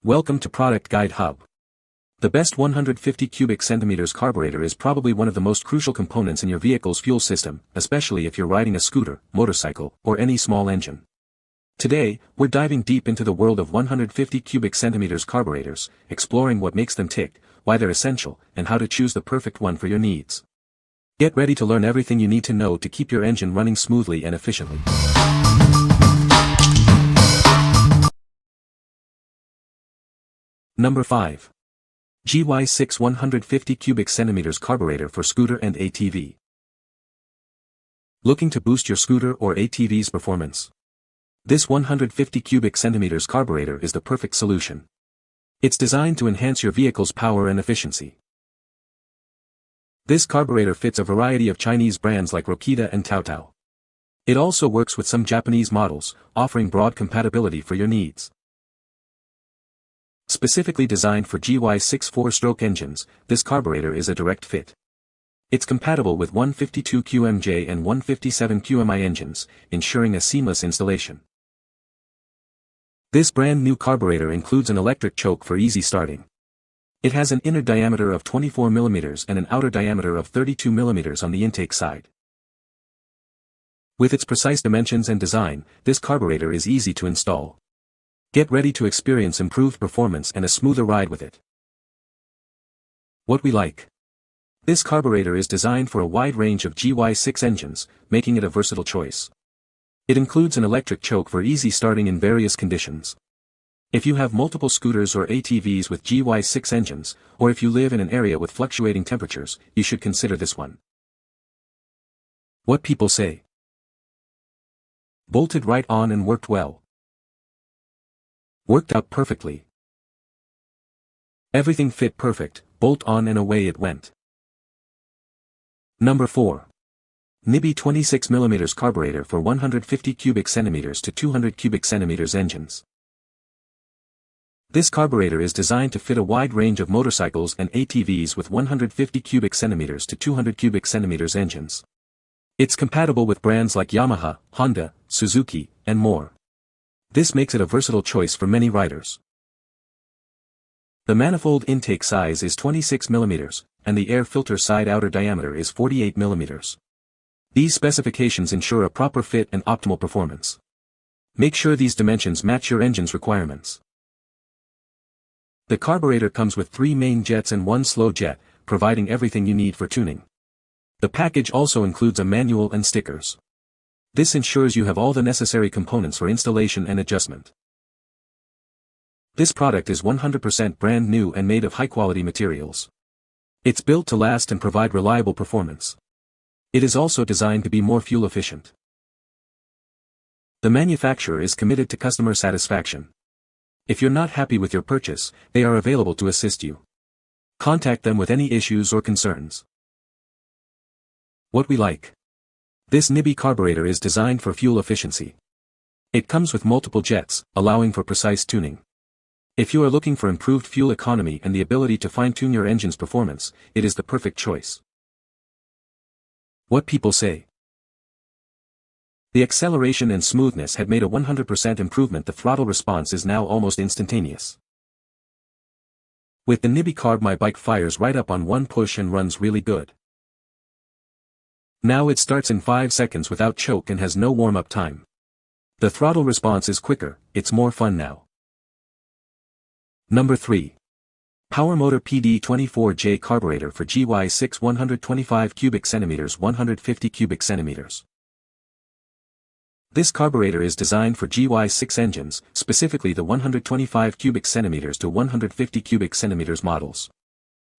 Welcome to Product Guide Hub. The best 150 cubic centimeters carburetor is probably one of the most crucial components in your vehicle's fuel system, especially if you're riding a scooter, motorcycle, or any small engine. Today, we're diving deep into the world of 150 cubic centimeters carburetors, exploring what makes them tick, why they're essential, and how to choose the perfect one for your needs. Get ready to learn everything you need to know to keep your engine running smoothly and efficiently. Number 5. GY6 150 cubic centimeters carburetor for scooter and ATV. Looking to boost your scooter or ATV's performance? This 150 cubic centimeters carburetor is the perfect solution. It's designed to enhance your vehicle's power and efficiency. This carburetor fits a variety of Chinese brands like Rokita and Taotao. It also works with some Japanese models, offering broad compatibility for your needs. Specifically designed for GY6 4-stroke engines, this carburetor is a direct fit. It's compatible with 152 QMJ and 157 QMI engines, ensuring a seamless installation. This brand new carburetor includes an electric choke for easy starting. It has an inner diameter of 24 mm and an outer diameter of 32 mm on the intake side. With its precise dimensions and design, this carburetor is easy to install. Get ready to experience improved performance and a smoother ride with it. What we like. This carburetor is designed for a wide range of GY6 engines, making it a versatile choice. It includes an electric choke for easy starting in various conditions. If you have multiple scooters or ATVs with GY6 engines, or if you live in an area with fluctuating temperatures, you should consider this one. What people say. Bolted right on and worked well. Worked out perfectly. Everything fit perfect, bolt on and away it went. Number 4. NIBBI 26mm carburetor for 150 cubic centimeters to 200 cubic centimeters engines. This carburetor is designed to fit a wide range of motorcycles and ATVs with 150 cubic centimeters to 200 cubic centimeters engines. It's compatible with brands like Yamaha, Honda, Suzuki, and more. This makes it a versatile choice for many riders. The manifold intake size is 26 mm, and the air filter side outer diameter is 48 mm. These specifications ensure a proper fit and optimal performance. Make sure these dimensions match your engine's requirements. The carburetor comes with 3 main jets and 1 slow jet, providing everything you need for tuning. The package also includes a manual and stickers. This ensures you have all the necessary components for installation and adjustment. This product is 100% brand new and made of high-quality materials. It's built to last and provide reliable performance. It is also designed to be more fuel efficient. The manufacturer is committed to customer satisfaction. If you're not happy with your purchase, they are available to assist you. Contact them with any issues or concerns. What we like. This NIBBI carburetor is designed for fuel efficiency. It comes with multiple jets, allowing for precise tuning. If you are looking for improved fuel economy and the ability to fine-tune your engine's performance, it is the perfect choice. What people say. The acceleration and smoothness had made a 100% improvement. The throttle response is now almost instantaneous. With the NIBBI carb, my bike fires right up on one push and runs really good. Now it starts in 5 seconds without choke and has no warm-up time. The throttle response is quicker, it's more fun now. Number 3. PowerMotor PD24J carburetor for GY6 125 cubic centimeters 150 cubic centimeters. This carburetor is designed for GY6 engines, specifically the 125 cubic centimeters to 150 cubic centimeters models.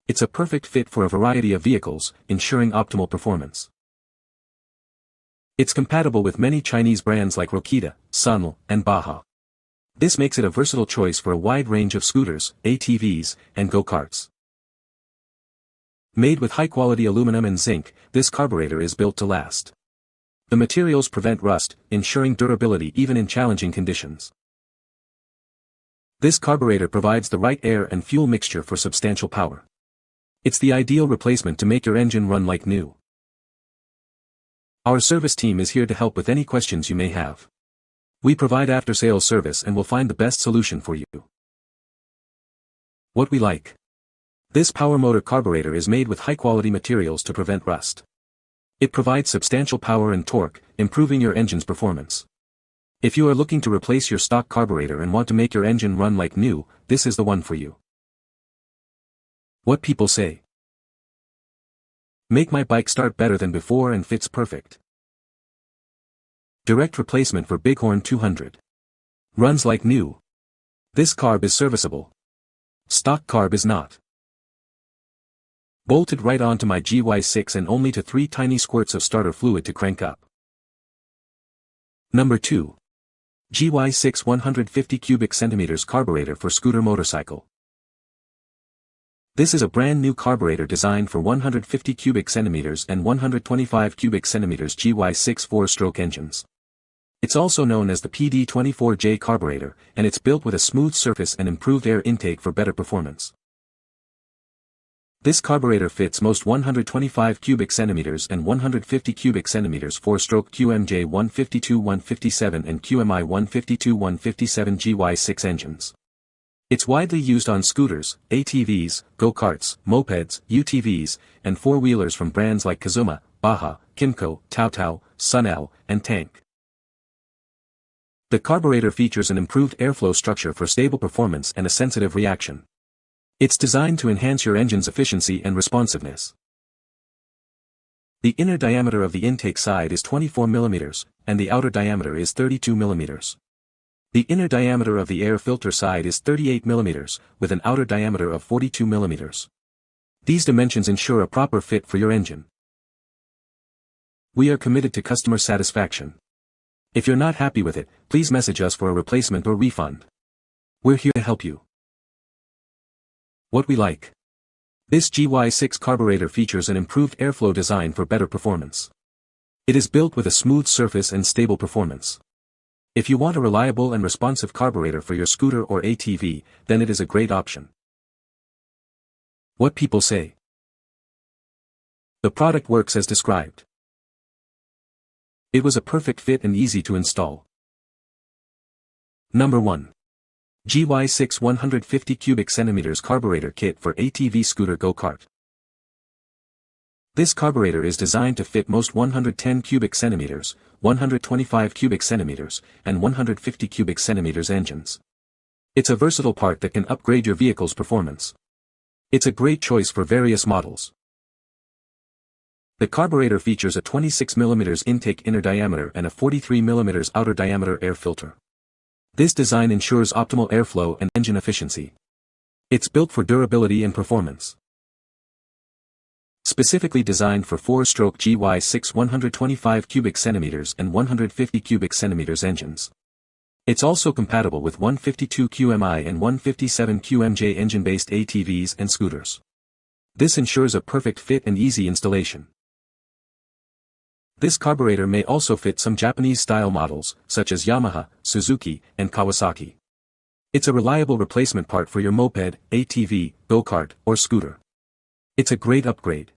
It's a perfect fit for a variety of vehicles, ensuring optimal performance. It's compatible with many Chinese brands like Rokita, Sunl, and Baja. This makes it a versatile choice for a wide range of scooters, ATVs, and go-karts. Made with high-quality aluminum and zinc, this carburetor is built to last. The materials prevent rust, ensuring durability even in challenging conditions. This carburetor provides the right air and fuel mixture for substantial power. It's the ideal replacement to make your engine run like new. Our service team is here to help with any questions you may have. We provide after-sales service and will find the best solution for you. What we like. This PowerMotor carburetor is made with high-quality materials to prevent rust. It provides substantial power and torque, improving your engine's performance. If you are looking to replace your stock carburetor and want to make your engine run like new, this is the one for you. What people say. Make my bike start better than before and fits perfect. Direct replacement for Bighorn 200. Runs like new. This carb is serviceable. Stock carb is not. Bolted right onto my GY6 and only to 3 tiny squirts of starter fluid to crank up. Number 2. GY6 150 cubic centimeters carburetor for scooter motorcycle. This is a brand new carburetor designed for 150 cubic centimeters and 125 cubic centimeters GY6 4-stroke engines. It's also known as the PD24J carburetor, and it's built with a smooth surface and improved air intake for better performance. This carburetor fits most 125 cubic centimeters and 150 cubic centimeters 4-stroke QMJ 152-157 and QMI 152-157 GY6 engines. It's widely used on scooters, ATVs, go-karts, mopeds, UTVs, and four-wheelers from brands like Kazuma, Baja, Kimco, Tautau, Sunel, and Tank. The carburetor features an improved airflow structure for stable performance and a sensitive reaction. It's designed to enhance your engine's efficiency and responsiveness. The inner diameter of the intake side is 24 mm, and the outer diameter is 32 mm. The inner diameter of the air filter side is 38 mm, with an outer diameter of 42 mm. These dimensions ensure a proper fit for your engine. We are committed to customer satisfaction. If you're not happy with it, please message us for a replacement or refund. We're here to help you. What we like. This GY6 carburetor features an improved airflow design for better performance. It is built with a smooth surface and stable performance. If you want a reliable and responsive carburetor for your scooter or ATV, then it is a great option. What people say. The product works as described. It was a perfect fit and easy to install. Number 1. GY6 150 cubic centimeters carburetor kit for ATV scooter go-kart. This carburetor is designed to fit most 110 cubic centimeters, 125 cubic centimeters, and 150 cubic centimeters engines. It's a versatile part that can upgrade your vehicle's performance. It's a great choice for various models. The carburetor features a 26 mm intake inner diameter and a 43 mm outer diameter air filter. This design ensures optimal airflow and engine efficiency. It's built for durability and performance. Specifically designed for 4-stroke GY6 125 cubic centimeters and 150 cubic centimeters engines. It's also compatible with 152 QMI and 157 QMJ engine-based ATVs and scooters. This ensures a perfect fit and easy installation. This carburetor may also fit some Japanese-style models, such as Yamaha, Suzuki, and Kawasaki. It's a reliable replacement part for your moped, ATV, go-kart, or scooter. It's a great upgrade.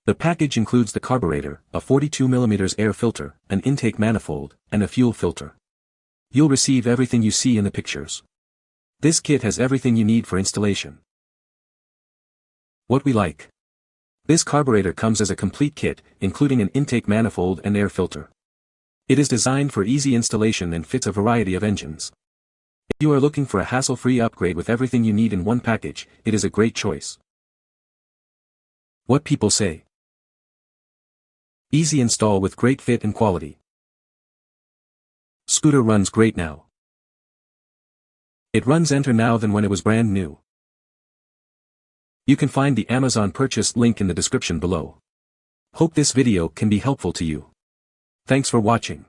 The package includes the carburetor, a 42 mm air filter, an intake manifold, and a fuel filter. You'll receive everything you see in the pictures. This kit has everything you need for installation. What we like. This carburetor comes as a complete kit, including an intake manifold and air filter. It is designed for easy installation and fits a variety of engines. If you are looking for a hassle-free upgrade with everything you need in one package, it is a great choice. What people say. Easy install with great fit and quality. Scooter runs great now. It runs enter now than when it was brand new. You can find the Amazon purchase link in the description below. Hope this video can be helpful to you. Thanks for watching.